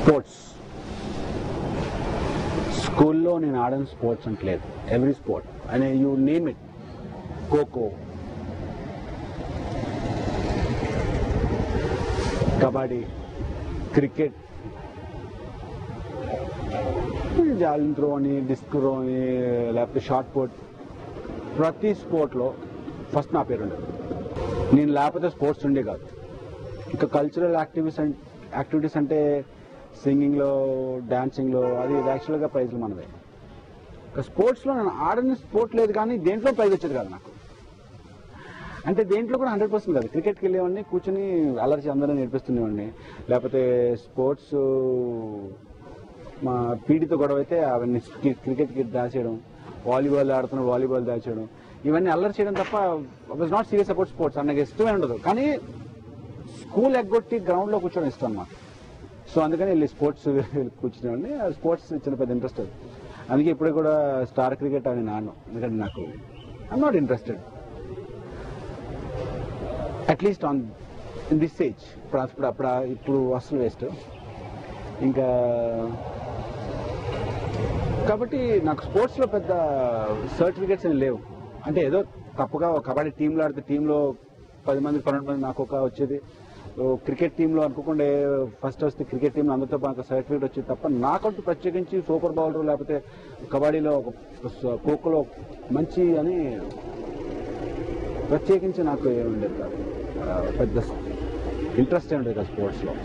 Sports స్కూల్లో నేను ఆడని స్పోర్ట్స్ అంటలేదు. ఎవ్రీ స్పోర్ట్ అనే you name it, khokho, kabaddi, cricket, javelin throw అని, డిస్క్ త్రో అని, లేకపోతే షార్ట్ పుట్, ప్రతి స్పోర్ట్లో ఫస్ట్ నా పేరు ఉండేది. నేను లేకపోతే స్పోర్ట్స్ ఉండే కాదు. ఇంకా కల్చరల్ యాక్టివిటీస్ అంటే సింగింగ్లో, డాన్సింగ్లో, అది యాక్చువల్గా ప్రైజ్లు మనదే. ఇంకా స్పోర్ట్స్లో నేను ఆడని స్పోర్ట్ లేదు, కానీ దేంట్లో ప్రైజ్ వచ్చేది కాదు నాకు. అంటే దేంట్లో కూడా 100% కాదు. క్రికెట్కి వెళ్ళేవాడిని, కూర్చొని అల్లరి అందరూ నేర్పిస్తుండేవాడిని. లేకపోతే స్పోర్ట్స్ మా పీడితో గొడవ అయితే అవన్నీ క్రికెట్కి దాచేయడం, వాలీబాల్ ఆడుతున్న వాలీబాల్ దాచేయడం, ఇవన్నీ అల్లరి చేయడం తప్ప was not serious about sports. నాకు ఇష్టమే ఉండదు. కానీ స్కూల్ ఎగ్గొట్టి గ్రౌండ్లో కూర్చోవడం ఇష్టం అన్నమాట. సో అందుకని వెళ్ళి స్పోర్ట్స్ కూర్చునేవాడిని. స్పోర్ట్స్ చిన్న పెద్ద ఇంట్రెస్ట్ అది. అందుకే ఇప్పుడు కూడా స్టార్ క్రికెట్ అని నాను. ఎందుకంటే నాకు I'm not interested at least on in this age. ఇప్పుడు అసలు వేస్ట్. ఇంకా కాబట్టి నాకు స్పోర్ట్స్లో పెద్ద సర్టిఫికేట్స్ ఏమి లేవు. అంటే ఏదో తప్పుగా కబడ్డీ టీంలో ఆడితే టీంలో 10 మంది 12 మంది నాకు ఒక వచ్చేది. క్రికెట్ టీంలో అనుకోకుండా ఫస్ట్ వస్తే క్రికెట్ టీంలో అందరితో నాకు సర్టిఫికేట్ వచ్చేది తప్ప నాకంటూ ప్రత్యేకించి సూపర్ బౌలర్ లేకపోతే కబడ్డీలో ఖోఖోలో మంచి అని ప్రత్యేకించి నాకు ఏమి ఉండేది కాదు. పెద్ద ఇంట్రెస్ట్ ఉండేది కాదు స్పోర్ట్స్లో.